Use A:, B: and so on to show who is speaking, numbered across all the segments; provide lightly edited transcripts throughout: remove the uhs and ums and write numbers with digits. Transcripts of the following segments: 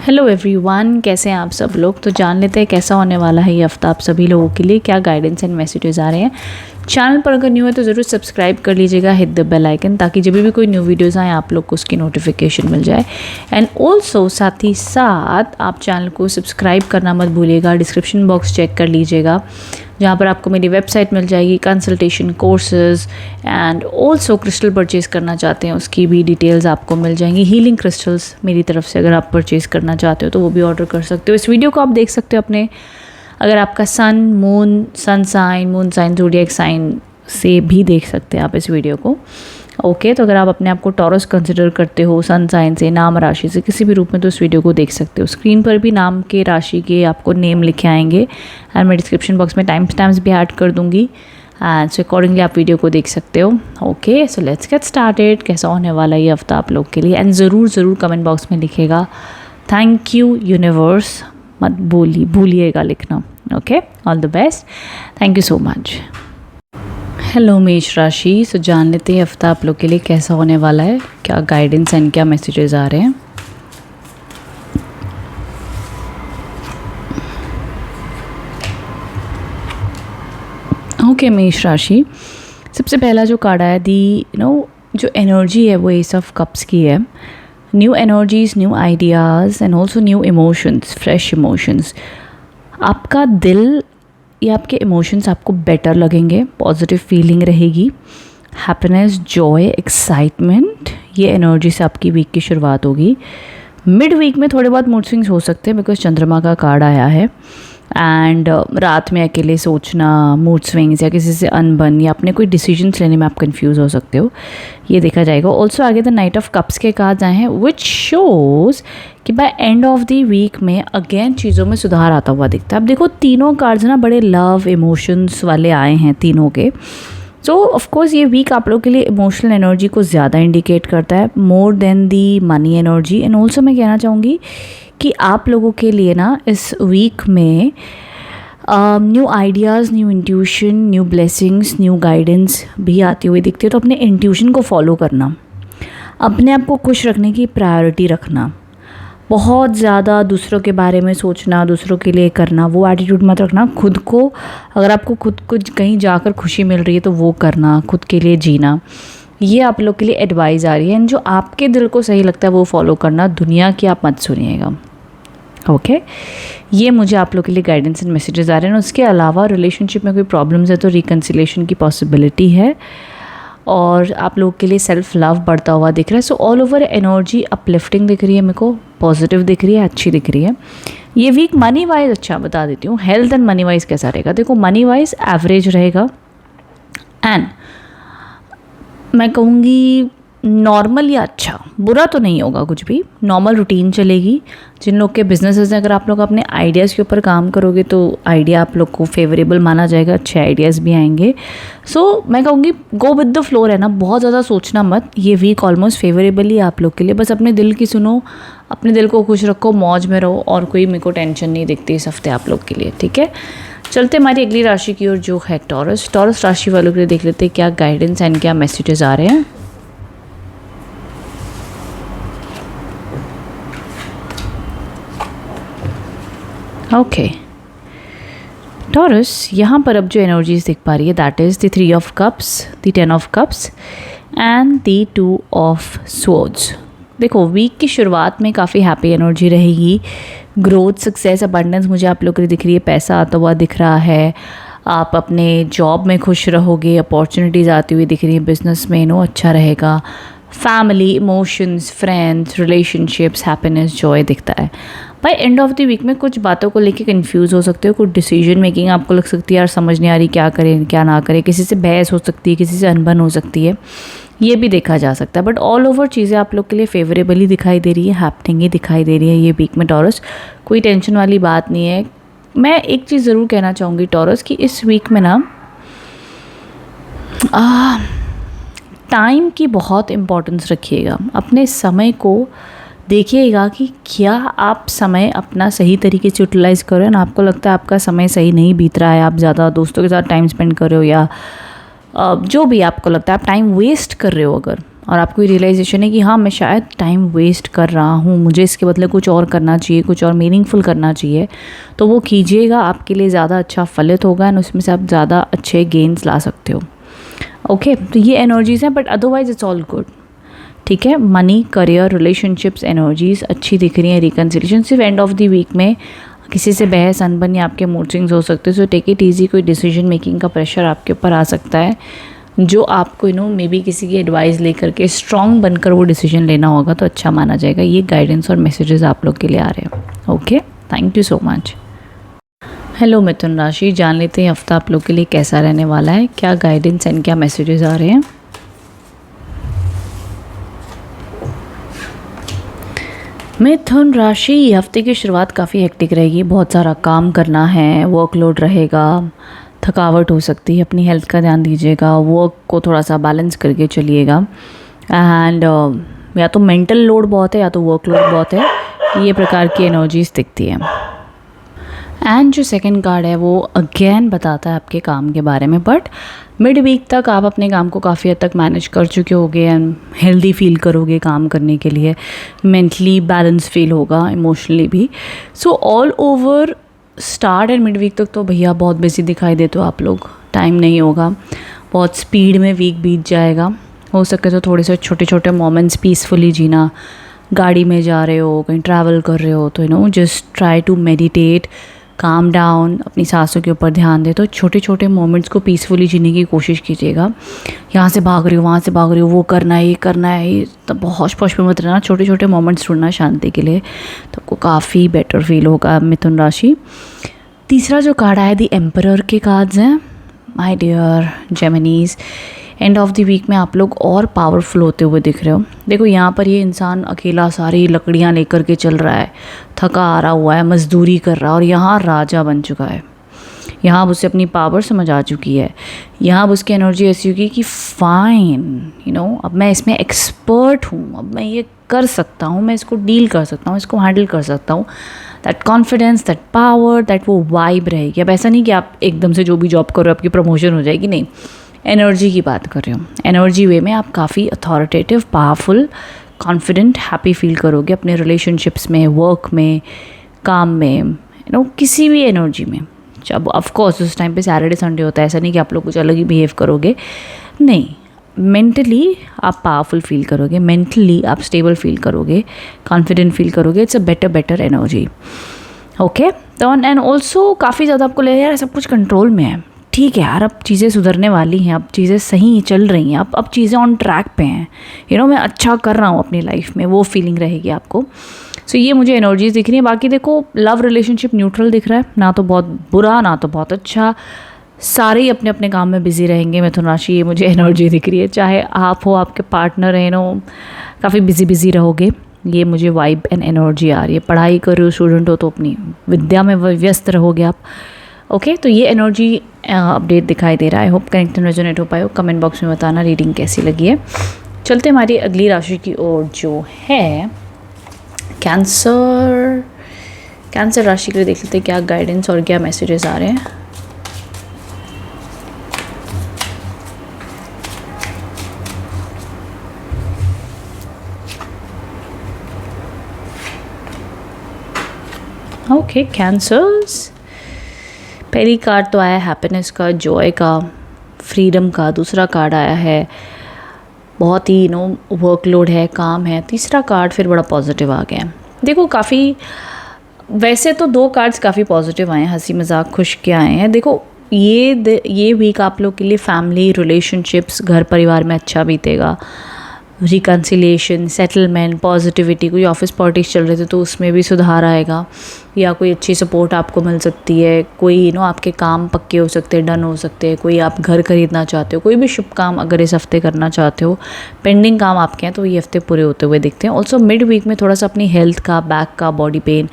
A: Hello everyone, कैसे हैं आप सब लोग। तो जान लेते हैं कैसा होने वाला है ये हफ्ता आप सभी लोगों के लिए, क्या गाइडेंस एंड मैसेजेस आ रहे हैं। चैनल पर अगर न्यू है तो ज़रूर सब्सक्राइब कर लीजिएगा, हिट द बेल आइकन, ताकि जब भी कोई न्यू वीडियोज़ आए आप लोग को उसकी नोटिफिकेशन मिल जाए। एंड ऑल्सो साथ ही साथ आप चैनल को सब्सक्राइब करना मत भूलिएगा। डिस्क्रिप्शन बॉक्स चेक कर लीजिएगा, जहाँ पर आपको मेरी वेबसाइट मिल जाएगी, consultation courses and also crystal purchase करना चाहते हैं उसकी भी डिटेल्स आपको मिल जाएंगी। हीलिंग क्रिस्टल्स मेरी तरफ से अगर आप परचेज़ करना चाहते हो तो वो भी ऑर्डर कर सकते हो। इस वीडियो को आप देख सकते हो अपने, अगर आपका सन साइन ज़ोडिएक साइन से भी देख सकते हैं आप इस वीडियो को। ओके, तो अगर आप अपने आप को टॉरस कंसिडर करते हो सन साइन से, नाम राशि से, किसी भी रूप में, तो इस वीडियो को देख सकते हो। स्क्रीन पर भी नाम के राशि के आपको नेम लिखे आएंगे एंड मैं डिस्क्रिप्शन बॉक्स में टाइम स्टैम्प्स भी ऐड कर दूंगी एंड सो अकॉर्डिंगली आप वीडियो को देख सकते हो। Okay, so let's get started. कैसा होने वाला ये हफ्ता आप लोग के लिए, एंड ज़रूर कमेंट बॉक्स में लिखेगा थैंक यू यूनिवर्स, मत भूलिएगा लिखना। Okay, all the best, thank you so much. Hello मेष राशि, सो जान लेते हैं हफ्ता आप लोग के लिए कैसा होने वाला है, क्या गाइडेंस एंड क्या मैसेजेस आ रहे हैं। ओके मेष राशि, सबसे पहला जो कार्ड आया जो एनर्जी है वो एस ऑफ कप्स की है। New energies, new ideas and also new emotions, fresh emotions. आपका दिल या आपके इमोशंस आपको बेटर लगेंगे, पॉजिटिव फीलिंग रहेगी, हैप्पीनेस, जॉय, एक्साइटमेंट, ये एनर्जी से आपकी वीक की शुरुआत होगी। मिड वीक में थोड़े बहुत मूड स्विंग्स हो सकते हैं बिकॉज चंद्रमा का कार्ड आया है एंड रात में अकेले सोचना, मूड स्विंग्स या किसी से अनबन या अपने कोई डिसीजंस लेने में आप कंफ्यूज हो सकते हो, ये देखा जाएगा। ऑल्सो आगे द नाइट ऑफ कप्स के कार्ड्स आए हैं विच शोज़ कि by end of the week में अगेन चीज़ों में सुधार आता हुआ दिखता है। अब देखो तीनों कार्ड्स ना बड़े लव इमोशंस वाले आए हैं तीनों के। सो ऑफकोर्स ये वीक आप लोग के लिए इमोशनल एनर्जी को ज़्यादा इंडिकेट करता है, more than the money energy. And also मैं कहना चाहूँगी कि आप लोगों के लिए ना इस वीक में new ideas, new intuition, new blessings, new guidance भी आती हुई दिखती है। तो अपने इंट्यूशन को फॉलो करना, अपने आप को खुश रखने की प्रायोरिटी रखना, बहुत ज़्यादा दूसरों के बारे में सोचना, दूसरों के लिए करना, वो एटीट्यूड मत रखना। खुद को, अगर आपको खुद को कहीं जाकर खुशी मिल रही है तो वो करना, खुद के लिए जीना, ये आप लोग के लिए एडवाइस आ रही है। एंड जो आपके दिल को सही लगता है वो फॉलो करना, दुनिया की आप मत सुनिएगा। ओके, ये मुझे आप लोग के लिए गाइडेंस एंड मैसेजेस आ रहे हैं। उसके अलावा रिलेशनशिप में कोई प्रॉब्लम्स है तो रिकन्सिलेशन की पॉसिबिलिटी है और आप लोग के लिए सेल्फ लव बढ़ता हुआ दिख रहा है। So all over energy uplifting दिख रही है, मेरे को पॉजिटिव दिख रही है, अच्छी दिख रही है। ये वीक मनी वाइज अच्छा बता देती हूँ। हेल्थ एंड मनी वाइज कैसा रहेगा, देखो मनी वाइज एवरेज रहेगा एंड मैं कहूँगी नॉर्मल या अच्छा, बुरा तो नहीं होगा कुछ भी, नॉर्मल रूटीन चलेगी। जिन लोग के बिजनेसेस हैं, अगर आप लोग अपने आइडियाज़ के ऊपर काम करोगे तो आइडिया आप लोग को फेवरेबल माना जाएगा, अच्छे आइडियाज़ भी आएंगे। सो मैं कहूँगी गो विद द फ्लो रहना, बहुत ज़्यादा सोचना मत। ये वीक ऑलमोस्ट फेवरेबल ही आप लोग के लिए, बस अपने दिल की सुनो, अपने दिल को खुश रखो, मौज में रहो, और कोई मेरे को टेंशन नहीं दिखती इस हफ्ते आप लोग के लिए। ठीक है, चलते हमारी अगली राशि की ओर जो है टॉरस राशि वालों के लिए देख लेते हैं क्या गाइडेंस एंड क्या मैसेजेस आ रहे हैं। ओके टॉरस, यहाँ पर अब जो एनर्जीज दिख पा रही है that is the 3 of cups, the 10 of cups and the 2 of swords. देखो वीक की शुरुआत में काफ़ी हैप्पी एनर्जी रहेगी, ग्रोथ, सक्सेस, अबंडेंस मुझे आप लोग के लिए दिख रही है, पैसा आता हुआ दिख रहा है, आप अपने जॉब में खुश रहोगे, अपॉर्चुनिटीज़ आती हुई दिख रही है, बिजनेस में अच्छा रहेगा, family, emotions, friends, relationships, happiness, joy दिखता है। By end of the week में कुछ बातों को लेके कंफ्यूज हो सकते हो, कुछ डिसीजन मेकिंग आपको लग सकती है यार समझ नहीं आ रही क्या करें क्या ना करें, किसी से बहस हो सकती है, किसी से अनबन हो सकती है, ये भी देखा जा सकता है। बट ऑल ओवर चीज़ें आप लोग के लिए फेवरेबल ही दिखाई दे रही है, हैपनिंग ही दिखाई दे रही है ये वीक में टॉरस, कोई टेंशन वाली बात नहीं है। मैं एक चीज़ ज़रूर कहना चाहूँगी टॉरस कि इस वीक में ना टाइम की बहुत इम्पोर्टेंस रखिएगा, अपने समय को देखिएगा कि क्या आप समय अपना सही तरीके से यूटिलाइज़ कर रहे हो ना। आपको लगता है आपका समय सही नहीं बीत रहा है, आप ज़्यादा दोस्तों के साथ टाइम स्पेंड कर रहे हो या जो भी आपको लगता है आप टाइम वेस्ट कर रहे हो, अगर और आपको ये रियलाइजेशन है कि हाँ मैं शायद टाइम वेस्ट कर रहा हूँ, मुझे इसके बदले कुछ और करना चाहिए, कुछ और मीनिंगफुल करना चाहिए, तो वो कीजिएगा, आपके लिए ज़्यादा अच्छा फलित होगा एंड उसमें से आप ज़्यादा अच्छे गेन्स ला सकते हो। ओके, तो ये एनर्जीज़ हैं, but otherwise it's all good. ठीक है, मनी, करियर, रिलेशनशिप्स, एनर्जीज अच्छी दिख रही हैं। रिकन्सिलेशन, सिर्फ एंड ऑफ द वीक में किसी से बहस अनबन या आपके मूड स्विंग्स हो सकते हैं, सो टेक इट ईजी। कोई डिसीजन मेकिंग का प्रेशर आपके ऊपर आ सकता है, जो आपको मे बी किसी की एडवाइस लेकर के स्ट्रॉन्ग बनकर वो डिसीजन लेना होगा, तो अच्छा माना जाएगा। ये गाइडेंस और मैसेजेस आप लोग के लिए आ रहे हैं। Okay, thank you so much. Hello मिथुन राशि, जान लेते हैं हफ्ता आप लोग के लिए कैसा रहने वाला है, क्या गाइडेंस एंड क्या मैसेजेस आ रहे हैं। मिथुन राशि, हफ्ते की शुरुआत काफ़ी हेक्टिक रहेगी, बहुत सारा काम करना है, वर्कलोड रहेगा, थकावट हो सकती है, अपनी हेल्थ का ध्यान दीजिएगा, वर्क को थोड़ा सा बैलेंस करके चलिएगा। एंड या तो मेंटल लोड बहुत है या तो वर्क लोड बहुत है, ये प्रकार की एनर्जीज दिखती है। एंड जो सेकंड कार्ड है वो अगेन बताता है आपके काम के बारे में, बट मिड वीक तक आप अपने काम को काफ़ी हद तक मैनेज कर चुके होगे एंड हेल्दी फील करोगे काम करने के लिए, मेंटली बैलेंस फील होगा, इमोशनली भी। So all over start and mid week तक तो भैया बहुत बिजी दिखाई देते हो आप लोग, टाइम नहीं होगा, बहुत स्पीड में वीक बीत जाएगा। हो सके तो थोड़े से छोटे छोटे मोमेंट्स पीसफुली जीना, गाड़ी में जा रहे हो, कहीं ट्रैवल कर रहे हो तो just try to meditate, calm down, अपनी सांसों के ऊपर ध्यान दे, तो छोटे छोटे मोमेंट्स को पीसफुली जीने की कोशिश कीजिएगा। यहाँ से भाग रही हो, वहाँ से भाग रही हो, वो करना है, ये करना है, ये तब हौश पौश में मत रहना, छोटे छोटे मोमेंट्स ढूंढना शांति के लिए, तो आपको काफ़ी बेटर फील होगा मिथुन राशि। तीसरा जो कार्ड आया, दी एम्परर के कार्ड्स हैं। My dear Geminis, end of the week में आप लोग और पावरफुल होते हुए दिख रहे हो। देखो यहाँ पर ये इंसान अकेला सारी लकड़ियाँ लेकर के चल रहा है, थका आ रहा हुआ है, मजदूरी कर रहा है, और यहाँ राजा बन चुका है। यहाँ अब उसे अपनी पावर समझ आ चुकी है, यहाँ अब उसकी एनर्जी ऐसी होगी कि फाइन अब मैं इसमें एक्सपर्ट हूँ, अब मैं ये कर सकता हूँ, मैं इसको डील कर सकता हूँ, इसको हैंडल कर सकता हूँ। That confidence, that power, that वो वाइब रहेगी। अब ऐसा नहीं कि आप एकदम से जो भी जॉब करो आपकी प्रमोशन हो जाएगी, नहीं, एनर्जी की बात कर रही हूँ। एनर्जी वे में आप काफ़ी authoritative, powerful, confident, happy feel करोगे अपने रिलेशनशिप्स में, वर्क में, काम में, किसी भी एनर्जी में। जब ऑफकोर्स उस टाइम पे सैटरडे संडे होता है, ऐसा नहीं कि आप लोग कुछ अलग ही बिहेव करोगे, नहीं, मेंटली आप पावरफुल फील करोगे, मेंटली आप स्टेबल फील करोगे, कॉन्फिडेंट फील करोगे। It's a better energy. Okay, तो एंड ऑल्सो काफ़ी ज़्यादा आपको लगेगा यार सब कुछ कंट्रोल में है, ठीक है यार, अब चीज़ें सुधरने वाली हैं, अब चीज़ें सही चल रही हैं, अब चीज़ें ऑन ट्रैक पे हैं, मैं अच्छा कर रहा हूँ अपनी लाइफ में, वो फीलिंग रहेगी आपको। सो ये मुझे एनर्जीज दिख रही है। बाकी देखो, लव रिलेशनशिप न्यूट्रल दिख रहा है, ना तो बहुत बुरा ना तो बहुत अच्छा, सारे ही अपने अपने काम में बिजी रहेंगे मिथुन राशि, ये मुझे एनर्जी दिख रही है। चाहे आप हो, आपके पार्टनर है, काफ़ी बिजी रहोगे, ये मुझे वाइब एंड एनर्जी आ रही है। पढ़ाई कर रहे हो, स्टूडेंट हो, तो अपनी विद्या में व्यस्त रहोगे आप। ओके, तो ये एनर्जी अपडेट दिखाई दे रहा है। I hope connect and resonate हो पाए हो। कमेंट बॉक्स में बताना रीडिंग कैसी लगी है। चलते हमारी अगली राशि की ओर, जो है कैंसर। कैंसर राशि के लिए देख लेते हैं क्या गाइडेंस और क्या मैसेजेस आ रहे हैं। ओके, कैंसर्स, पहली कार्ड तो आया हैप्पीनेस का, जॉय का, फ्रीडम का। दूसरा कार्ड आया है बहुत ही वर्कलोड है, काम है। तीसरा कार्ड फिर बड़ा पॉजिटिव आ गया। देखो काफ़ी, वैसे तो दो कार्ड्स काफ़ी पॉजिटिव आए हैं, हंसी मजाक खुश के आए हैं। देखो ये वीक आप लोग के लिए फैमिली, रिलेशनशिप्स, घर परिवार में अच्छा बीतेगा। रिकन्सिलिएशन, सेटलमेंट, पॉजिटिविटी, कोई ऑफिस पॉलिटिक्स चल रहे थे तो उसमें भी सुधार आएगा, या कोई अच्छी सपोर्ट आपको मिल सकती है। कोई आपके काम पक्के हो सकते हैं, डन हो सकते हैं। कोई आप घर खरीदना चाहते हो, कोई भी शुभ काम अगर इस हफ्ते करना चाहते हो, पेंडिंग काम आपके हैं तो ये हफ्ते पूरे होते हुए दिखते हैं। ऑल्सो मिड वीक में थोड़ा सा अपनी हेल्थ का, बैक का, बॉडी पेन,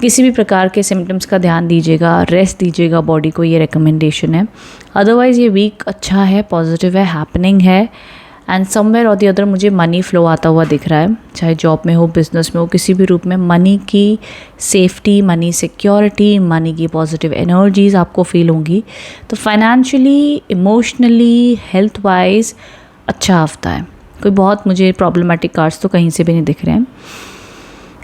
A: किसी भी प्रकार के सिम्टम्स का ध्यान दीजिएगा, रेस्ट दीजिएगा बॉडी को, ये रिकमेंडेशन है। अदरवाइज़ ये वीक अच्छा है, पॉजिटिव है, हैपनिंग है। एंड समवेयर और दी अदर मुझे मनी फ्लो आता हुआ दिख रहा है, चाहे जॉब में हो, बिजनेस में हो, किसी भी रूप में मनी की सेफ्टी, मनी सिक्योरिटी, मनी की पॉजिटिव एनर्जीज आपको फील होंगी। तो फाइनेंशियली, इमोशनली, हेल्थ वाइज अच्छा हफ्ता है। कोई बहुत मुझे प्रॉब्लमेटिक कार्ड्स तो कहीं से भी नहीं दिख रहे हैं।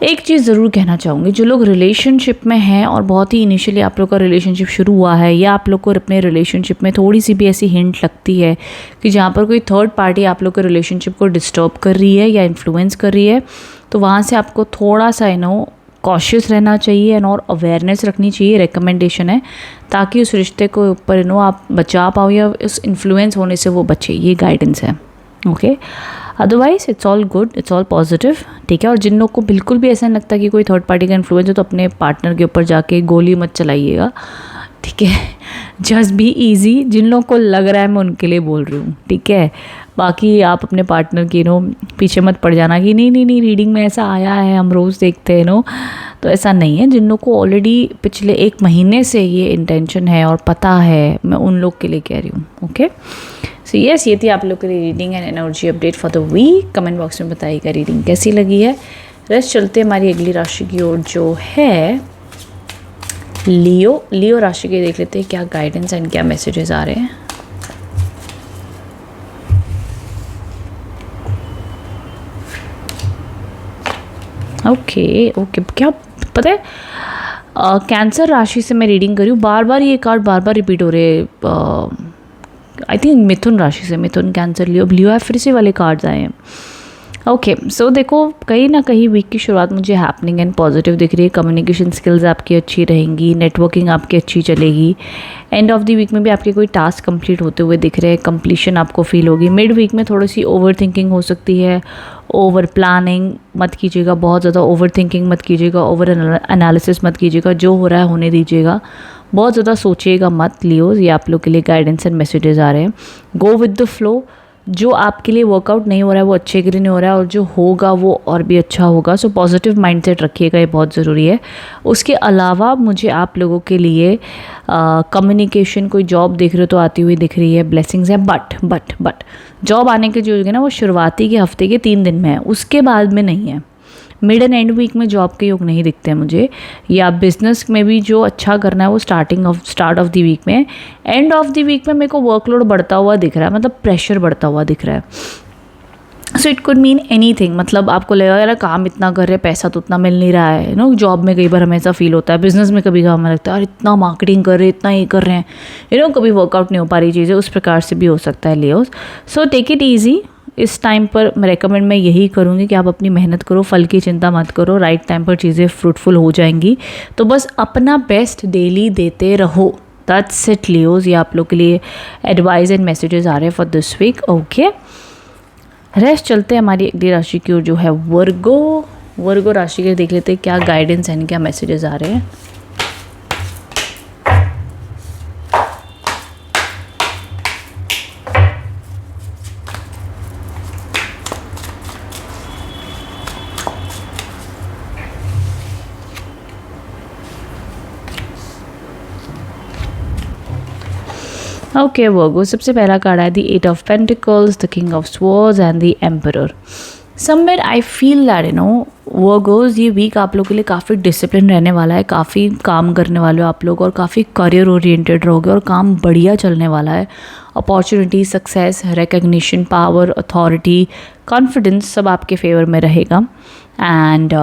A: एक चीज़ ज़रूर कहना चाहूँगी, जो लोग रिलेशनशिप में हैं और बहुत ही इनिशियली आप लोग का रिलेशनशिप शुरू हुआ है, या आप लोग को अपने रिलेशनशिप में थोड़ी सी भी ऐसी हिंट लगती है कि जहाँ पर कोई थर्ड पार्टी आप लोग के रिलेशनशिप को डिस्टर्ब कर रही है या इन्फ्लुएंस कर रही है, तो वहाँ से आपको थोड़ा सा कॉशियस रहना चाहिए एंड और अवेयरनेस रखनी चाहिए। रिकमेंडेशन है, ताकि उस रिश्ते को ऊपर आप बचा पाओ या उस इन्फ्लुएंस होने से वो बचे, ये गाइडेंस है। Okay, otherwise it's all good, it's all positive, ठीक है। और जिन लोग को बिल्कुल भी ऐसा नहीं लगता कि कोई थर्ड पार्टी का इन्फ्लुएंस है, तो अपने पार्टनर के ऊपर जाके गोली मत चलाइएगा, ठीक है। जस्ट बी ईजी, जिन लोगों को लग रहा है मैं उनके लिए बोल रही हूँ, ठीक है। बाकी आप अपने पार्टनर की पीछे मत पड़ जाना कि नहीं नहीं नहीं रीडिंग में ऐसा आया है, हम रोज़ देखते हैं तो ऐसा नहीं है। जिन लोग को ऑलरेडी पिछले 1 महीने से ये इंटेंशन है और पता है, मैं उन लोग के लिए कह रही हूँ। ओके, सो यस, ये थी आप लोग के लिए reading and energy update for the week. Comment box में बताइएगा रीडिंग कैसी लगी है। रेस्ट चलते हमारी अगली राशि की ओर, जो है लियो राशि के। देख लेते हैं क्या गाइडेंस एंड क्या मैसेजेस आ रहे हैं। ओके, क्या पता है, कैंसर राशि से मैं रीडिंग करी हूँ, बार बार ये कार्ड बार बार रिपीट हो रहे हैं। आई थिंक मिथुन राशि से, मिथुन, कैंसर, लियो है, फिर से वाले कार्ड्स आए हैं। ओके, सो देखो, कहीं ना कहीं वीक की शुरुआत मुझे हैपनिंग एंड पॉजिटिव दिख रही है। कम्युनिकेशन स्किल्स आपकी अच्छी रहेंगी, नेटवर्किंग आपकी अच्छी चलेगी। एंड ऑफ द वीक में भी आपके कोई टास्क कंप्लीट होते हुए दिख रहे हैं, कंप्लीशन आपको फील होगी। मिड वीक में थोड़ी सी ओवर थिंकिंग हो सकती है, ओवर प्लानिंग मत कीजिएगा, बहुत ज़्यादा ओवर थिंकिंग मत कीजिएगा, ओवर एनालिसिस मत कीजिएगा, जो हो रहा है होने दीजिएगा, बहुत ज़्यादा सोचिएगा मत। लियोज, ये आप लोग के लिए गाइडेंस एंड मैसेजेस आ रहे हैं। गो विद द फ्लो, जो आपके लिए वर्कआउट नहीं हो रहा है वो अच्छे के लिए नहीं हो रहा है, और जो होगा वो और भी अच्छा होगा। सो पॉजिटिव माइंडसेट रखिएगा, ये बहुत ज़रूरी है। उसके अलावा मुझे आप लोगों के लिए कम्युनिकेशन, कोई जॉब देख रहे हो तो आती हुई दिख रही है, ब्लेसिंग्स है। बट जॉब आने के जो है ना, वो शुरुआती के हफ्ते के 3 दिन में है, उसके बाद में नहीं है। मिड एंड एंड वीक में जॉब के योग नहीं दिखते हैं मुझे, या बिजनेस में भी जो अच्छा करना है वो स्टार्ट ऑफ द वीक में। एंड ऑफ द वीक में मेरे को वर्कलोड बढ़ता हुआ दिख रहा है, मतलब प्रेशर बढ़ता हुआ दिख रहा है। So it could mean anything, मतलब आपको लगेगा यार काम इतना कर रहे हैं, पैसा तो उतना मिल नहीं रहा है। जॉब में कई बार हमें ऐसा फील होता है, बिजनेस में कभी हमें लगता है यार इतना मार्केटिंग कर रहे हैं, इतना ये कर रहे हैं, कभी वर्कआउट नहीं हो पा रही चीज़ें, उस प्रकार से भी हो सकता है Leos. So take it easy. इस टाइम पर मैं यही करूँगी कि आप अपनी मेहनत करो, फल की चिंता मत करो, राइट टाइम पर चीज़ें फ्रूटफुल हो जाएंगी। तो बस अपना बेस्ट डेली देते रहो, दैट्स इट लियोज। ये आप लोग के लिए एडवाइस एंड मैसेजेस आ रहे हैं for this week. Okay, rest चलते हैं हमारी अगली राशि की ओर, जो है वर्गो राशि के। देख लेते हैं क्या गाइडेंस एंड क्या मैसेजेस आ रहे हैं। ओके, वर्गो, सबसे पहला कार्ड है the 8 of pentacles, the king of swords and the emperor. Somewhere I feel that Virgos, ये वीक आप लोगों के लिए काफ़ी डिसिप्लिन रहने वाला है, काफ़ी काम करने वाले हो आप लोग, और काफ़ी करियर ओरिएंटेड रहोगे और काम बढ़िया चलने वाला है। Opportunity, success, recognition, power, authority, confidence सब आपके फेवर में रहेगा। एंड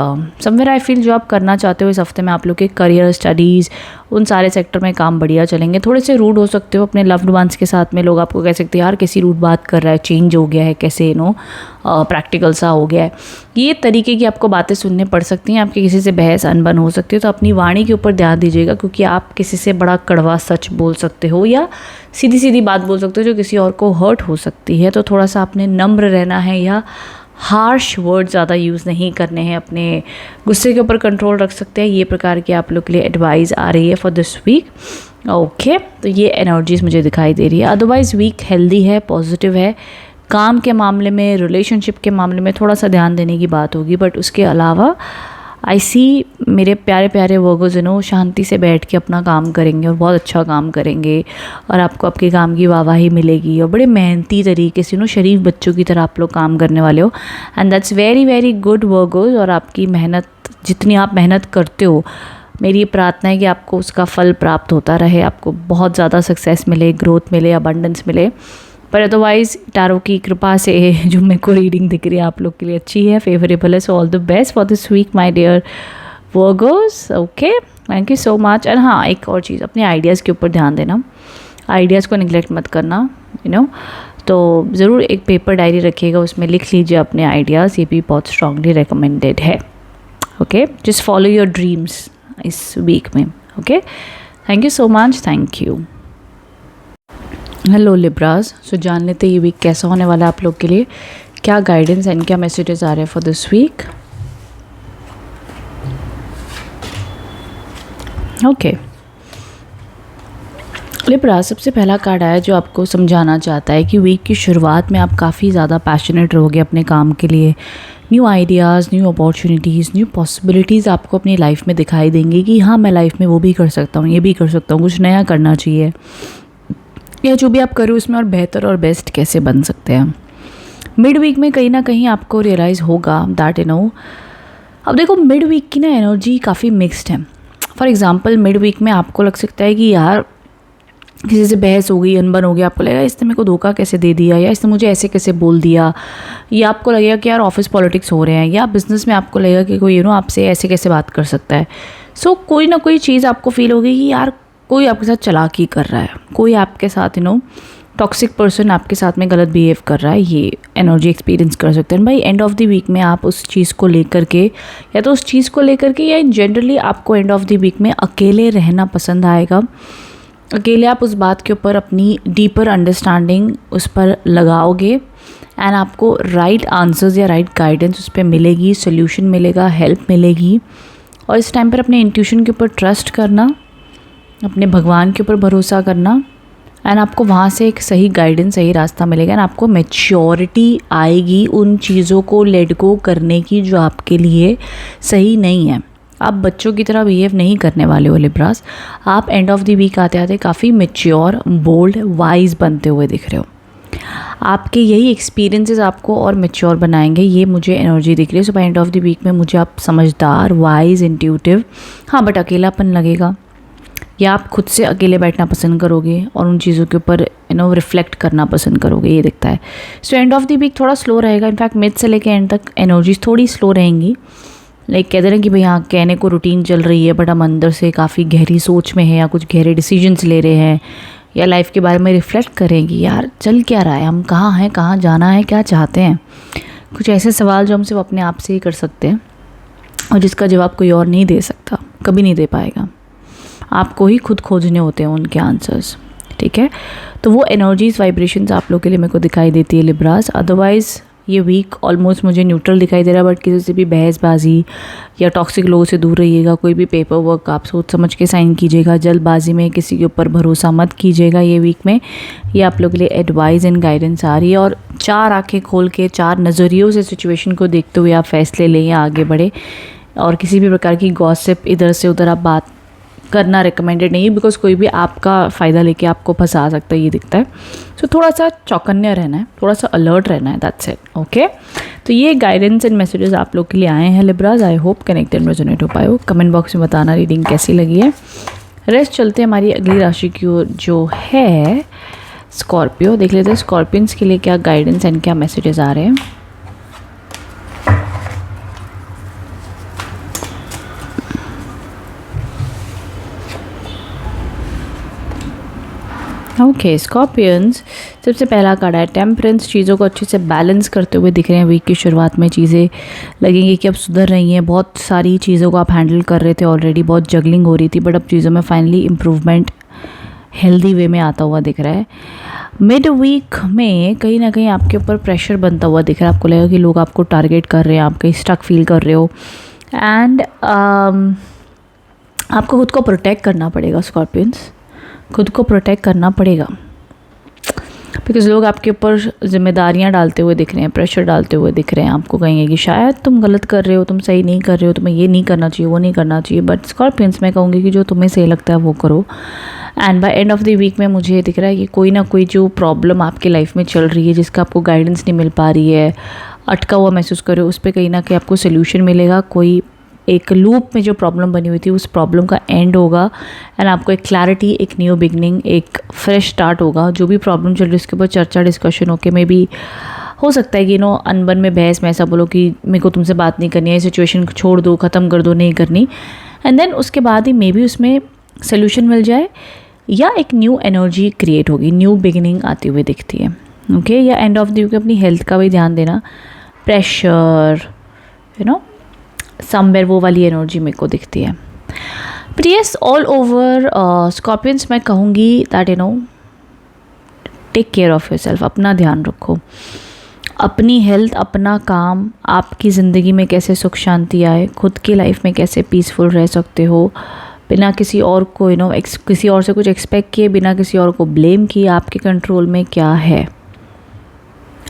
A: समवेयर आई फील जो आप करना चाहते हो इस हफ्ते में, आप लोग के करियर, स्टडीज़, उन सारे सेक्टर में काम बढ़िया चलेंगे। थोड़े से रूड हो सकते हो अपने लव्ड वंस के साथ में, लोग आपको कह सकते हैं यार कैसी रूड बात कर रहा है, चेंज हो गया है, कैसे प्रैक्टिकल सा हो गया है। ये तरीके की आपको बातें सुनने पड़ सकती हैं, आपके किसी से बहस अनबन हो सकती है। तो अपनी वाणी के ऊपर ध्यान दीजिएगा, क्योंकि आप किसी से बड़ा कड़वा सच बोल सकते हो या सीधी सीधी बात बोल सकते हो जो किसी और को हर्ट हो सकती है। तो थोड़ा सा आपने नम्र रहना है, या हार्श वर्ड ज़्यादा यूज़ नहीं करने हैं, अपने गुस्से के ऊपर कंट्रोल रख सकते हैं। ये प्रकार की आप लोग के लिए एडवाइस आ रही है फॉर दिस वीक। ओके, तो ये एनर्जीज मुझे दिखाई दे रही है। अदरवाइज़ वीक हेल्दी है, पॉजिटिव है। काम के मामले में, रिलेशनशिप के मामले में थोड़ा सा ध्यान देने की बात होगी, बट उसके अलावा आई सी मेरे प्यारे प्यारे वर्गोज़ शांति से बैठ के अपना काम करेंगे और बहुत अच्छा काम करेंगे, और आपको आपके काम की वाहवाही मिलेगी, और बड़े मेहनती तरीके से शरीफ बच्चों की तरह आप लोग काम करने वाले हो। And that's very very good Virgos. और आपकी मेहनत, जितनी आप मेहनत करते हो, मेरी प्रार्थना है कि आपको उसका फल प्राप्त होता रहे, आपको बहुत ज़्यादा सक्सेस मिले, ग्रोथ मिले, अबंडेंस मिले। पर अदरवाइज़ टारो की कृपा से जो मेरे को रीडिंग दिख रही है आप लोग के लिए अच्छी है, फेवरेबल है. So all the best for this week my dear Virgos. Okay, thank you so much. And हाँ, एक और चीज़, अपने आइडियाज़ के ऊपर ध्यान देना, आइडियाज़ को निगलेक्ट मत करना, यू नो. तो ज़रूर एक पेपर डायरी रखिएगा, उसमें लिख लीजिए अपने आइडियाज़, ये भी बहुत स्ट्रांगली रिकमेंडेड है. Okay, just follow your dreams इस वीक में. Okay, thank you so much. Thank you. Hello Libras. So जान लेते ये वीक कैसा होने वाला है आप लोग के लिए, क्या गाइडेंस एंड क्या मैसेजेस आ रहे हैं for this week. Okay Libra, सबसे पहला कार्ड आया जो आपको समझाना चाहता है कि वीक की शुरुआत में आप काफ़ी ज़्यादा पैशनेट रहोगे अपने काम के लिए. New ideas, new opportunities, new possibilities आपको अपनी लाइफ में दिखाई देंगी कि हाँ, मैं लाइफ में वो भी कर सकता हूँ, ये भी कर सकता हूँ, कुछ नया करना चाहिए, या जो भी आप करो उसमें और बेहतर और बेस्ट कैसे बन सकते हैं. मिड वीक में कहीं ना कहीं आपको रियलाइज़ होगा दैट, यू नो, अब देखो मिड वीक की ना एनर्जी काफ़ी मिक्स्ड है. फॉर एग्ज़ाम्पल, मिड वीक में आपको लग सकता है कि यार किसी से बहस हो गई, अनबन हो गया, आपको लगेगा इसने मेरे को धोखा कैसे दे दिया, या इसने मुझे ऐसे कैसे बोल दिया, या आपको लगेगा कि यार ऑफिस पॉलिटिक्स हो रहे हैं, या बिज़नेस में आपको लगेगा कि कोई आपसे ऐसे कैसे बात कर सकता है. सो कोई ना कोई चीज़ आपको फील होगी कि यार कोई आपके साथ चालाकी कर रहा है, कोई आपके साथ टॉक्सिक पर्सन आपके साथ में गलत बिहेव कर रहा है. ये एनर्जी एक्सपीरियंस कर सकते हैं. भाई एंड ऑफ द वीक में आप उस चीज़ को लेकर के, या तो उस चीज़ को लेकर के, या जनरली आपको एंड ऑफ द वीक में अकेले रहना पसंद आएगा. अकेले आप उस बात के ऊपर अपनी डीपर अंडरस्टैंडिंग उस पर लगाओगे, एंड आपको राइट आंसर्स या राइट गाइडेंस उस पर मिलेगी, सोल्यूशन मिलेगा, हेल्प मिलेगी. और इस टाइम पर अपने इंट्यूशन के ऊपर ट्रस्ट करना, अपने भगवान के ऊपर भरोसा करना, एंड आपको वहाँ से एक सही गाइडेंस, सही रास्ता मिलेगा, एंड आपको मैच्योरिटी आएगी उन चीज़ों को लेट गो करने की जो आपके लिए सही नहीं है. आप बच्चों की तरह बिहेव नहीं करने वाले हो लिब्रास. आप एंड ऑफ द वीक आते आते काफ़ी मैच्योर, बोल्ड, वाइज बनते हुए दिख रहे हो. आपके यही एक्सपीरियंसेस आपको और मैच्योर बनाएंगे, ये मुझे एनर्जी दिख रही है. So by end of the week में मुझे आप समझदार, वाइज, इंट्यूटिव, हाँ बट अकेलापन लगेगा, या आप खुद से अकेले बैठना पसंद करोगे और उन चीज़ों के ऊपर रिफ्लेक्ट करना पसंद करोगे, ये दिखता है. So end of the week थोड़ा स्लो रहेगा. इनफैक्ट मिड से लेकर एंड तक एनर्जीज थोड़ी स्लो रहेंगी. लाइक कहते हैं कि भाई हाँ, कहने को रूटीन चल रही है, बट हम अंदर से काफ़ी गहरी सोच में है, या कुछ गहरे डिसीजंस ले रहे हैं, या लाइफ के बारे में रिफ्लेक्ट करेंगी, यार चल क्या रहा है, हम कहाँ हैं, कहाँ जाना है, क्या चाहते हैं. कुछ ऐसे सवाल जो हम सिर्फ अपने आप से ही कर सकते हैं, और जिसका जवाब कोई और नहीं दे सकता, कभी नहीं दे पाएगा. आपको ही खुद खोजने होते हैं उनके आंसर्स. ठीक है, तो वो एनर्जीज, वाइब्रेशंस आप लोग के लिए मेरे को दिखाई देती है लिब्रास. अदरवाइज़ ये वीक ऑलमोस्ट मुझे न्यूट्रल दिखाई दे रहा है, बट किसी से भी बहसबाजी या टॉक्सिक लोगों से दूर रहिएगा. कोई भी पेपर वर्क आप सोच समझ के साइन कीजिएगा, जल्दबाजी में किसी के ऊपर भरोसा मत कीजिएगा ये वीक में. ये आप लोग के लिए एडवाइस एंड गाइडेंस आ रही है, और 4 आंखें खोल के, 4 नज़रियों से सिचुएशन को देखते हुए आप फैसले लें या आगे बढ़े. और किसी भी प्रकार की गॉसिप, इधर से उधर आप बात करना रिकमेंडेड नहीं है, बिकॉज कोई भी आपका फ़ायदा लेके आपको फंसा सकता है, ये दिखता है. सो थोड़ा सा चौकन्ने रहना है, थोड़ा सा अलर्ट रहना है, दैट्स इट. ओके, तो ये गाइडेंस एंड मैसेजेस आप लोग के लिए आए हैं Libras. I hope connected resonate हो पाए हो. कमेंट बॉक्स में बताना रीडिंग कैसी लगी है. रेस्ट चलते हैं हमारी अगली राशि की ओर जो है स्कॉर्पियो. देख लेते हैं स्कॉर्पियंस के लिए क्या गाइडेंस एंड क्या मैसेजेस आ रहे हैं. ओके स्कॉर्पियंस, सबसे पहला कार्ड है टेम्परेंस. चीज़ों को अच्छे से बैलेंस करते हुए दिख रहे हैं. वीक की शुरुआत में चीज़ें लगेंगी कि अब सुधर रही हैं. बहुत सारी चीज़ों को आप हैंडल कर रहे थे ऑलरेडी, बहुत जगलिंग हो रही थी, बट अब चीज़ों में फाइनली इम्प्रूवमेंट हेल्दी वे में आता हुआ दिख रहा है. मिड वीक में कहीं ना कहीं आपके ऊपर प्रेशर बनता हुआ दिख रहा है. आपको लगेगा कि लोग आपको टारगेट कर रहे हैं, आप कहीं स्टक फील कर रहे हो, एंड आपको खुद को प्रोटेक्ट करना पड़ेगा स्कॉर्पियंस. खुद को प्रोटेक्ट करना पड़ेगा, बिकॉज़ लोग आपके ऊपर जिम्मेदारियां डालते हुए दिख रहे हैं, प्रेशर डालते हुए दिख रहे हैं. आपको कहेंगे कि शायद तुम गलत कर रहे हो, तुम सही नहीं कर रहे हो, तुम्हें ये नहीं करना चाहिए, वो नहीं करना चाहिए. बट स्कॉर्पियंस, मैं कहूँगी कि जो तुम्हें सही लगता है वो करो. And by end of the week में मुझे दिख रहा है कि कोई ना कोई जो प्रॉब्लम आपकी लाइफ में चल रही है, जिसका आपको गाइडेंस नहीं मिल पा रही है, अटका हुआ महसूस करो, उस पर कहीं ना कहीं आपको सोल्यूशन मिलेगा. कोई एक लूप में जो प्रॉब्लम बनी हुई थी उस प्रॉब्लम का एंड होगा एंड आपको एक क्लैरिटी, एक न्यू बिगनिंग, एक फ्रेश स्टार्ट होगा. जो भी प्रॉब्लम चल रही है उसके ऊपर चर्चा, डिस्कशन होके मे बी हो सकता है कि अनबन में बहस में ऐसा बोलो कि मेरे को तुमसे बात नहीं करनी है, सिचुएशन छोड़ दो, ख़त्म कर दो, नहीं करनी. एंड देन उसके बाद ही मे बी उसमें सोल्यूशन मिल जाए या एक न्यू एनर्जी क्रिएट होगी, न्यू बिगिनिंग आती हुई दिखती है. ओके या एंड ऑफ द वीक अपनी हेल्थ का भी दैट देना. प्रेशर समवेयर वो वाली एनर्जी मेरे को दिखती है. But yes, all over Scorpions मैं कहूँगी that take care of yourself. अपना ध्यान रखो, अपनी हेल्थ, अपना काम, आपकी ज़िंदगी में कैसे सुख शांति आए, खुद की लाइफ में कैसे पीसफुल रह सकते हो बिना किसी और को किसी और से कुछ एक्सपेक्ट किए, बिना किसी और को ब्लेम किए. आपके कंट्रोल में क्या है,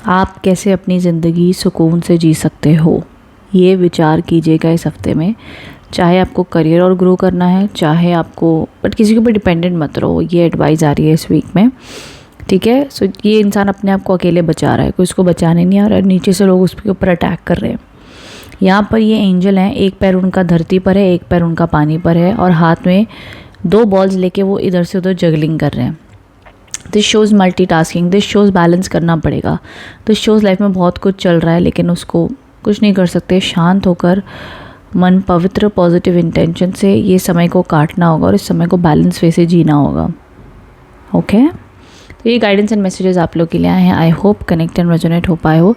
A: आप कैसे अपनी ज़िंदगी सुकून से जी सकते हो, ये विचार कीजिएगा इस हफ्ते में. चाहे आपको करियर और ग्रो करना है, चाहे आपको, बट किसी के ऊपर डिपेंडेंट मत रहो, ये एडवाइस आ रही है इस वीक में. ठीक है. सो ये इंसान अपने आप को अकेले बचा रहा है, कोई उसको बचाने नहीं आ रहा है, नीचे से लोग उसके ऊपर अटैक कर रहे हैं. यहाँ पर ये एंजल हैं, एक पैर उनका धरती पर है, एक पैर उनका पानी पर है और हाथ में 2 बॉल्स लेके वो इधर से उधर जगलिंग कर रहे हैं. This shows multitasking, this shows balance करना पड़ेगा. दिस शोज़ लाइफ में बहुत कुछ चल रहा है लेकिन उसको कुछ नहीं कर सकते. शांत होकर मन पवित्र पॉजिटिव इंटेंशन से ये समय को काटना होगा और इस समय को बैलेंस वे से जीना होगा. ओके तो ये गाइडेंस एंड मैसेजेस आप लोग के लिए आए हैं. I hope connect and resonate हो पाए हो.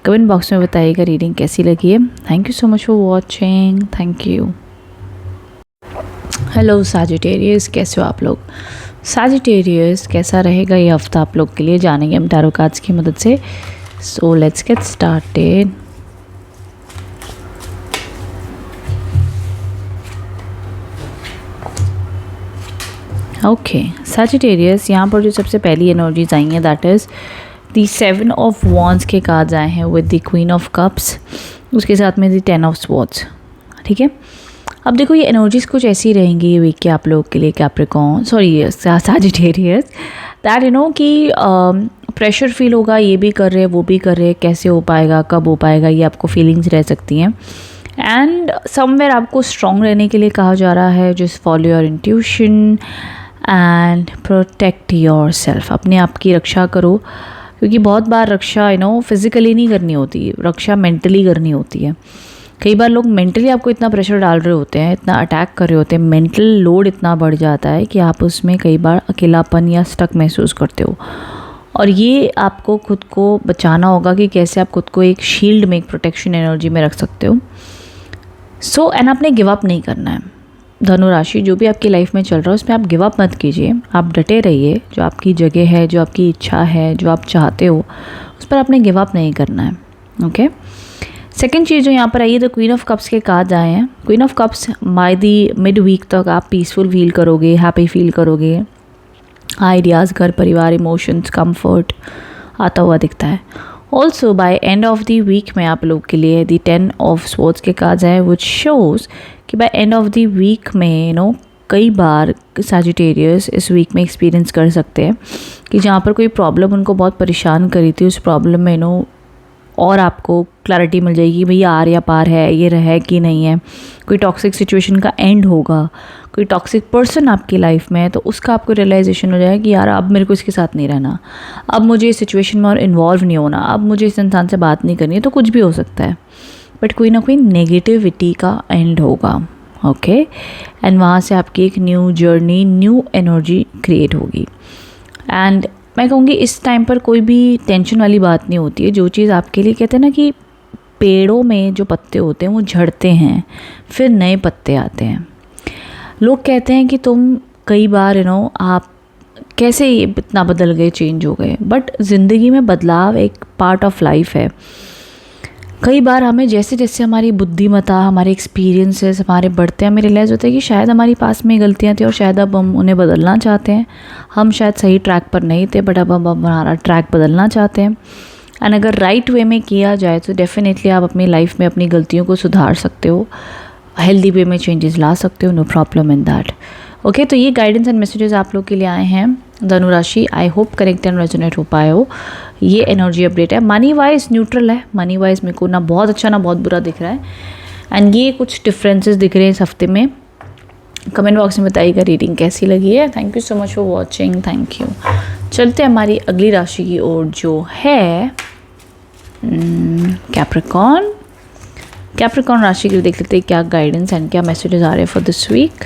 A: कमेंट बॉक्स में बताइएगा रीडिंग कैसी लगी है. Thank you so much for watching. Thank you. Hello Sagittarius, कैसे हो आप लोग? सैजिटेरियस कैसा रहेगा ये हफ्ता आप लोग के लिए, जानेंगे हम टैरो कार्ड्स की मदद से. So let's get started. Okay Sagittarius, यहाँ पर जो सबसे पहली एनर्जीज आई हैं that is the 7 of wands के कार्ड्स आए हैं with the queen of cups, उसके साथ में दी 10 ऑफ स्वॉर्ड्स. ठीक है. अब देखो ये एनर्जीज कुछ ऐसी रहेंगी ये वीक के आप लोग के लिए कैप्रिकॉर्न, सॉरी सैजिटेरियस, दैट कि प्रेशर फील होगा, ये भी कर रहे हैं वो भी कर रहे हैं, कैसे हो पाएगा, कब हो पाएगा, ये आपको फीलिंग्स रह सकती हैं. एंड समवेयर आपको स्ट्रॉन्ग रहने के लिए कहा जा रहा है. Just follow your intuition and protect your self. अपने आप की रक्षा करो, क्योंकि बहुत बार रक्षा फिज़िकली नहीं करनी होती, रक्षा मेंटली करनी होती है. कई बार लोग मेंटली आपको इतना प्रेशर डाल रहे होते हैं, इतना अटैक कर रहे होते हैं, मेंटल लोड इतना बढ़ जाता है कि आप उसमें कई बार अकेलापन या स्टक महसूस करते हो. और ये आपको खुद को बचाना होगा कि कैसे आप खुद को एक शील्ड में, एक प्रोटेक्शन एनर्जी में रख सकते हो. सो एंड आपने गिव अप नहीं करना है. धनु राशि, जो भी आपकी लाइफ में चल रहा है उसमें आप गिव अप मत कीजिए, आप डटे रहिए. जो आपकी जगह है, जो आपकी इच्छा है, जो आप चाहते हो, उस पर आपने गिव अप नहीं करना है. ओके. सेकेंड चीज़ जो यहाँ पर आई है, तो क्वीन ऑफ कप्स के कार्ड आए हैं. Queen of cups by the mid week तक आप पीसफुल फील करोगे, हैप्पी फील करोगे. आइडियाज़, घर परिवार, इमोशंस, कंफर्ट आता हुआ दिखता है. Also by end of the week में आप लोग के लिए दी 10 ऑफ स्वॉर्ड्स के कार्ड्स हैं, विच शोज़ कि by end of the week में कई बार सैजिटेरियस इस वीक में एक्सपीरियंस कर सकते हैं कि जहाँ पर कोई प्रॉब्लम उनको बहुत परेशान करी थी, उस प्रॉब्लम में और आपको क्लैरिटी मिल जाएगी भाई आर या पार है, ये है कि नहीं है. कोई टॉक्सिक सिचुएशन का एंड होगा, कोई टॉक्सिक पर्सन आपकी लाइफ में है तो उसका आपको रियलाइजेशन हो जाएगा कि यार अब मेरे को इसके साथ नहीं रहना, अब मुझे इस सिचुएशन में और इन्वॉल्व नहीं होना, अब मुझे इस इंसान से बात नहीं करनी है. तो कुछ भी हो सकता है, बट कोई ना कोई नेगेटिविटी का एंड होगा. ओके. एंड वहाँ से आपकी एक new journey, new energy create होगी. एंड मैं कहूँगी इस टाइम पर कोई भी टेंशन वाली बात नहीं होती है. जो चीज़ आपके लिए, कहते हैं ना कि पेड़ों में जो पत्ते होते हैं वो झड़ते हैं, फिर नए पत्ते आते हैं. लोग कहते हैं कि तुम कई बार आप कैसे इतना बदल गए, चेंज हो गए, बट ज़िंदगी में बदलाव एक पार्ट ऑफ लाइफ है. कई बार हमें जैसे जैसे हमारी बुद्धिमत्ता, हमारे एक्सपीरियंसेस हमारे बढ़ते हैं, हमें रियलाइज़ होता है कि शायद हमारी पास में गलतियाँ थी और शायद अब हम उन्हें बदलना चाहते हैं. हम शायद सही ट्रैक पर नहीं थे, बट अब हम हमारा ट्रैक बदलना चाहते हैं. एंड अगर राइट वे में किया जाए तो डेफिनेटली आप अपनी लाइफ में अपनी गलतियों को सुधार सकते हो, हेल्दी वे में चेंजेस ला सकते हो. No problem in that. Okay. तो ये गाइडेंस एंड मैसेजेस आप लोग के लिए आए हैं धनु राशि. I hope connect and resonate हो पाए हो. ये एनर्जी अपडेट है. मनी वाइज न्यूट्रल है. मनी वाइज मेरे को ना बहुत अच्छा ना बहुत बुरा दिख रहा है. एंड ये कुछ डिफरेंसेस दिख रहे हैं इस हफ्ते में। कमेंट बॉक्स में बताइएगा रीडिंग कैसी लगी है। Thank you so much for watching, thank you. चलते हैं हमारी अगली राशि की ओर जो है कैप्रिकॉर्न। कैप्रिकॉर्न राशि के लिए देख लेते हैं क्या गाइडेंस एंड क्या मैसेजेस आ रहे हैं फॉर दिस वीक।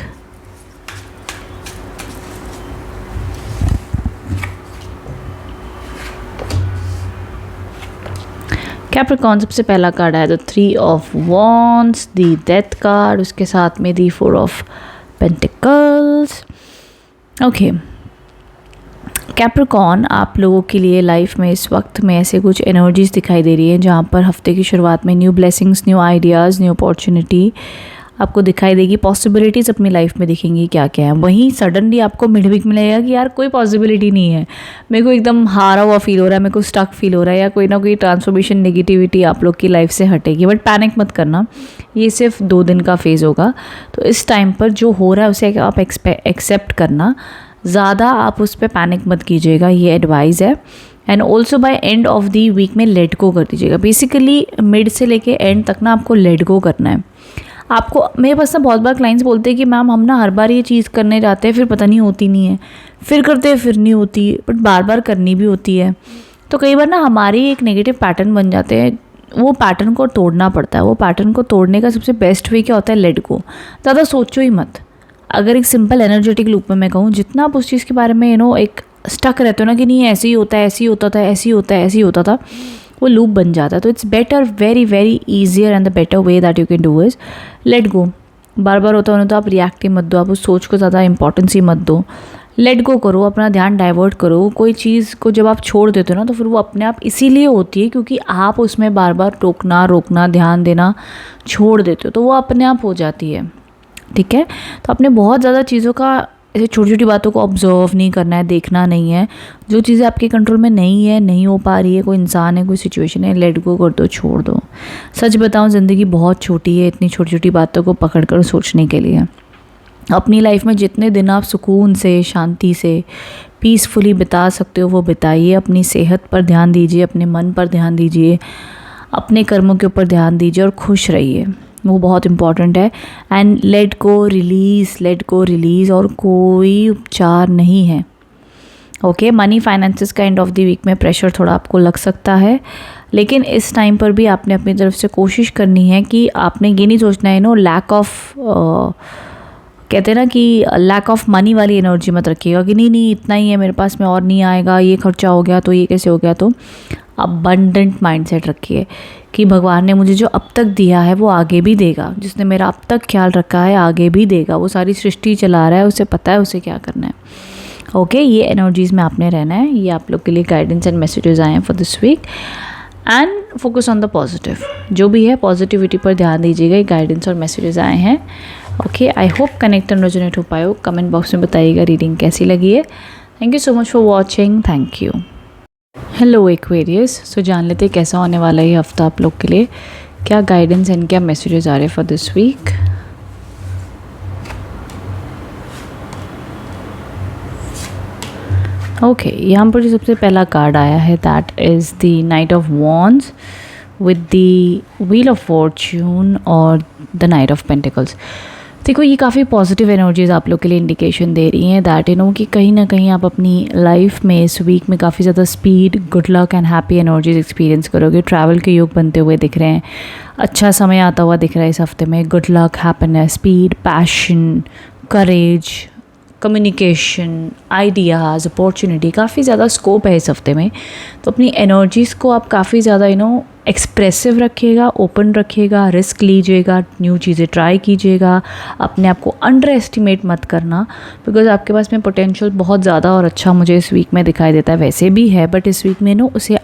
A: कैप्रिकॉर्न सबसे पहला कार्ड है the 3 of wands, the death card, उसके साथ में the 4 of pentacles. Okay, Capricorn आप लोगों के लिए लाइफ में इस वक्त में ऐसे कुछ एनर्जीज दिखाई दे रही हैं जहाँ पर हफ्ते की शुरुआत में new blessings, new ideas, new opportunity आपको दिखाई देगी। पॉसिबिलिटीज़ अपनी लाइफ में दिखेंगी क्या क्या है। वहीं सडनली आपको मिड वीक मिलेगा कि यार कोई पॉसिबिलिटी नहीं है, मेरे को एकदम हारा हुआ फील हो रहा है, मेरे को स्टक फील हो रहा है, या कोई ना कोई ट्रांसफॉर्मेशन नेगेटिविटी आप लोग की लाइफ से हटेगी। बट पैनिक मत करना, ये सिर्फ 2 दिन का फेज़ होगा। तो इस टाइम पर जो हो रहा है उसे आप एक्सेप्ट करना, ज़्यादा आप उस पर पैनिक मत कीजिएगा, ये एडवाइस है। And also by end of the week में लेट गो कर दीजिएगा। बेसिकली मिड से लेके एंड तक ना आपको लेट गो करना है। आपको, मेरे पास ना बहुत बार क्लाइंट्स बोलते हैं कि मैम हम ना हर बार ये चीज़ करने जाते हैं फिर पता नहीं होती नहीं है, फिर करते हैं फिर नहीं होती, बट बार बार करनी भी होती है। तो कई बार ना हमारी एक नेगेटिव पैटर्न बन जाते हैं, वो पैटर्न को तोड़ना पड़ता है। वो पैटर्न को तोड़ने का सबसे बेस्ट वे क्या होता है, लेट गो। ज़्यादा सोचो ही मत। अगर एक सिंपल एनर्जेटिक लूप में मैं कहूँ, जितना आप उस चीज़ के बारे में एक स्टक रहते हो ना कि नहीं ऐसे ही होता है, ऐसे ही होता था, ऐसे ही होता है, ऐसे ही होता था, वो लूप बन जाता है। तो it's better, very very easier and the better way that you can do is let go. बार बार होता है तो आप रिएक्ट ही मत दो, आप उस सोच को ज़्यादा इंपॉर्टेंस ही मत दो। लेट गो करो, अपना ध्यान डाइवर्ट करो। कोई चीज़ को जब आप छोड़ देते हो ना तो फिर वो अपने आप इसीलिए होती है क्योंकि आप उसमें बार बार रोकना ध्यान देना छोड़ देते हो, तो वो अपने आप हो जाती है। ठीक है, तो आपने बहुत ज़्यादा चीज़ों का, ऐसे छोटी छोटी बातों को ऑब्जर्व नहीं करना है, देखना नहीं है। जो चीज़ें आपके कंट्रोल में नहीं है, नहीं हो पा रही है, कोई इंसान है, कोई सिचुएशन है, लेट गो कर दो, छोड़ दो। सच बताऊं, ज़िंदगी बहुत छोटी है इतनी छोटी छोटी बातों को पकड़ कर सोचने के लिए। अपनी लाइफ में जितने दिन आप सुकून से, शांति से, पीसफुली बिता सकते हो वो बिताइए। अपनी सेहत पर ध्यान दीजिए, अपने मन पर ध्यान दीजिए, अपने कर्मों के ऊपर ध्यान दीजिए और खुश रहिए, वो बहुत इंपॉर्टेंट है। एंड लेट गो रिलीज़ और कोई उपचार नहीं है। ओके, मनी फाइनेंसेस का एंड ऑफ द वीक में प्रेशर थोड़ा आपको लग सकता है, लेकिन इस टाइम पर भी आपने अपनी तरफ से कोशिश करनी है कि आपने ये नहीं सोचना है लैक ऑफ, कहते हैं ना कि लैक ऑफ मनी वाली एनर्जी मत रखिएगा कि नहीं इतना ही है मेरे पास में और नहीं आएगा, ये खर्चा हो गया तो ये कैसे हो गया। तो अबंडेंट माइंडसेट रखिए कि भगवान ने मुझे जो अब तक दिया है वो आगे भी देगा, जिसने मेरा अब तक ख्याल रखा है आगे भी देगा। वो सारी सृष्टि चला रहा है, उसे पता है उसे क्या करना है। ओके, ये एनर्जीज़ में आपने रहना है। ये आप लोग के लिए गाइडेंस एंड मैसेजेस आए हैं for this week. And focus on the positive, जो भी है पॉजिटिविटी पर ध्यान दीजिएगा। ये गाइडेंस और मैसेजेस आए हैं। Okay, I hope connect and resonate हो पाए हो। कमेंट बॉक्स में बताइएगा रीडिंग कैसी लगी है। Thank you so much for watching, thank you. Hello Aquarius, so जान लेते कैसा होने वाला है ये हफ्ता आप लोग के लिए, क्या गाइडेंस एंड क्या मैसेजेस आ रहे हैं फॉर दिस वीक। ओके, यहाँ पर जो सबसे पहला कार्ड आया है that is the knight of wands with the wheel of Fortune और द नाइट ऑफ पेंटिकल्स। देखो, ये काफ़ी पॉजिटिव एनर्जीज आप लोग के लिए इंडिकेशन दे रही हैं दैट कि कहीं ना कहीं आप अपनी लाइफ में इस वीक में काफ़ी ज़्यादा speed, good luck and happy energies experience करोगे। ट्रैवल के योग बनते हुए दिख रहे हैं, अच्छा समय आता हुआ दिख रहा है इस हफ्ते में। Good luck, happiness, speed, passion, courage, communication, ideas, opportunity, काफ़ी ज़्यादा स्कोप है इस हफ्ते में। तो अपनी एनर्जीज़ को आप काफ़ी ज़्यादा एक्सप्रेसिव रखिएगा, ओपन रखिएगा, रिस्क लीजिएगा, न्यू चीज़ें ट्राई कीजिएगा। अपने आप को अंडर एस्टिमेट मत करना, बिकॉज आपके पास में पोटेंशियल बहुत ज़्यादा और अच्छा मुझे इस वीक में दिखाई देता है। वैसे भी है, बट इस वीक में उससे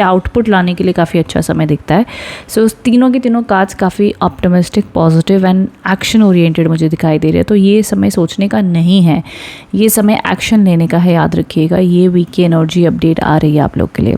A: आउटपुट लाने के लिए काफ़ी अच्छा समय दिखता है। सो उस तीनों के तीनों कार्ड्स काफ़ी optimistic, positive and action oriented मुझे दिखाई दे रहे हैं। तो ये समय सोचने का नहीं है, ये समय एक्शन लेने का है, याद रखिएगा। ये वीक की एनर्जी अपडेट आ रही है आप लोग के लिए।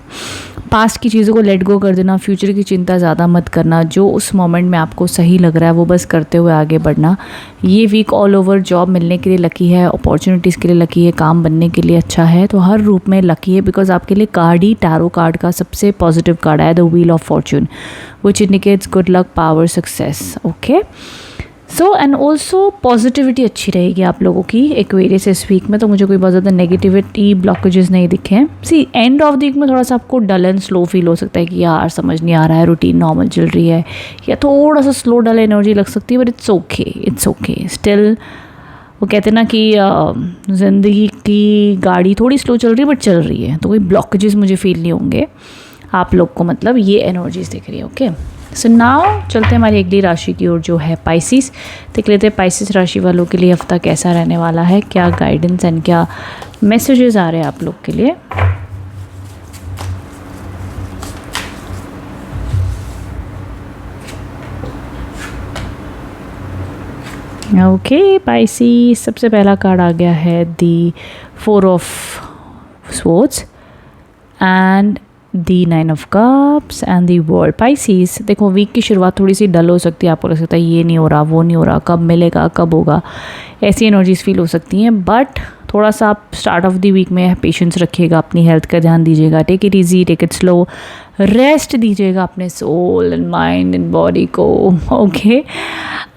A: पास्ट की चीज़ों को लेट गो कर देना, फ्यूचर की चिंता ज़्यादा मत करना, जो उस मोमेंट में आपको सही लग रहा है वो बस करते हुए आगे बढ़ना। ये वीक ऑल ओवर जॉब मिलने के लिए लकी है, अपॉर्चुनिटीज़ के लिए लकी है, काम बनने के लिए अच्छा है, तो हर रूप में लकी है, बिकॉज आपके लिए कार्ड ही टैरो कार्ड का सबसे पॉजिटिव कार्ड है, the wheel of Fortune, which indicates good luck, power, success. Okay, so and also positivity अच्छी रहेगी आप लोगों की एक्वेरियस इस वीक में, तो मुझे कोई बहुत ज़्यादा नेगेटिविटी ब्लॉकेजेस नहीं दिखे हैं। सी एंड ऑफ द वीक में थोड़ा सा आपको डल एंड स्लो फील हो सकता है कि यार समझ नहीं आ रहा है, रूटीन नॉर्मल चल रही है, या थोड़ा सा स्लो डल एनर्जी लग सकती है, बट इट्स ओके स्टिल। वो कहते हैं ना कि ज़िंदगी की गाड़ी थोड़ी स्लो चल रही है बट चल रही है, तो कोई ब्लॉकेजेस मुझे फील नहीं होंगे आप लोग को, मतलब ये एनर्जीज दिख रही है। ओके, सो नाउ चलते हैं हमारी अगली राशि की ओर जो है पाइसिस। देख लेते हैं पाइसिस राशि वालों के लिए हफ्ता कैसा रहने वाला है, क्या गाइडेंस एंड क्या मैसेजेस आ रहे हैं आप लोग के लिए। ओके पाइसिस, सबसे पहला कार्ड आ गया है दी 4 of swords and the 9 of cups and the world. Pisces देखो, वीक की शुरुआत थोड़ी सी डल हो सकती है, आपको लग सकता है ये नहीं हो रहा, वो नहीं हो रहा, कब मिलेगा, कब होगा, ऐसी एनर्जीज फील हो सकती हैं, बट थोड़ा सा आप स्टार्ट ऑफ द वीक में पेशेंस रखिएगा, अपनी हेल्थ का ध्यान दीजिएगा, take it easy, take it slow, rest दीजिएगा अपने soul and mind and body को। ओके,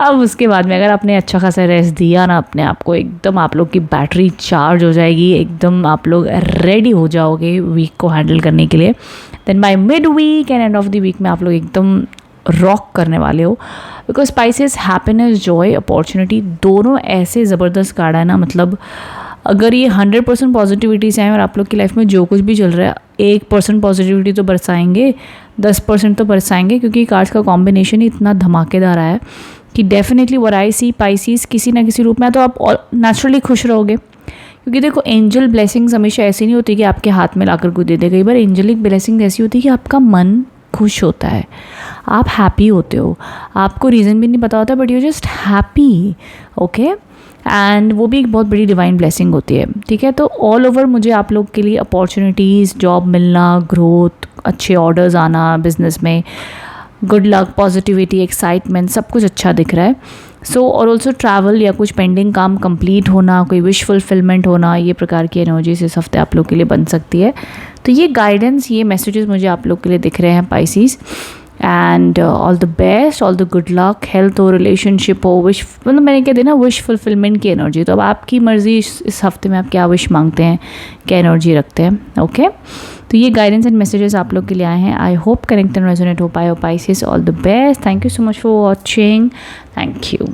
A: अब उसके बाद में अगर आपने अच्छा खासा रेस्ट दिया ना अपने आप को, एकदम आप लोग की बैटरी चार्ज हो जाएगी, एकदम आप लोग रेडी हो जाओगे वीक को हैंडल करने के लिए। Then by mid week and end of the week में आप लोग एकदम रॉक करने वाले हो, because Pisces happiness, joy, opportunity दोनों ऐसे ज़बरदस्त कार्ड है ना, मतलब अगर ये 100% पॉजिटिविटी से हैं और आप लोग की लाइफ में जो कुछ भी चल रहा है 1% पॉजिटिविटी तो बरसाएंगे, 10% तो बरसाएंगे, क्योंकि कार्ड्स का कॉम्बिनेशन ही इतना धमाकेदार आया है कि definitely what I see Pisces किसी ना किसी रूप में तो आप नेचुरली खुश रहोगे। क्योंकि देखो, एंजल ब्लेसिंग्स हमेशा ऐसी नहीं होती कि आपके हाथ में लाकर को दे दे, कई बार एंजलिक ब्लेसिंग ऐसी होती है कि आपका मन खुश होता है, आप हैप्पी होते हो, आपको रीज़न भी नहीं पता होता, but you just happy. Okay, and वो भी एक बहुत बड़ी डिवाइन ब्लेसिंग होती है। ठीक है, तो ऑल ओवर मुझे आप लोग के लिए अपॉर्चुनिटीज़, जॉब मिलना, ग्रोथ, अच्छे ऑर्डर्स आना बिजनेस में, गुड लक, पॉजिटिविटी, एक्साइटमेंट, सब कुछ अच्छा दिख रहा है। सो और ऑल्सो ट्रैवल या कुछ पेंडिंग काम कंप्लीट होना, कोई विश फुलफिलमेंट होना, ये प्रकार की एनर्जीज इस हफ्ते आप लोग के लिए बन सकती है। तो ये गाइडेंस, ये मैसेजेस मुझे आप लोग के लिए दिख रहे हैं Pisces. And all the best, all the good luck, health हो, रिलेशनशिप हो, विश, मतलब मैंने क्या देना, विश फुलफिलमेंट की एनर्जी। तो अब आपकी मर्ज़ी इस हफ्ते में आप क्या विश मांगते हैं, क्या एनर्जी रखते हैं। ओके, तो ये गाइडेंस एंड मैसेजेस आप लोग के लिए आए हैं। I hope connect and resonate हो पाए हो Pisces. All the best, thank you so much for watching, thank you.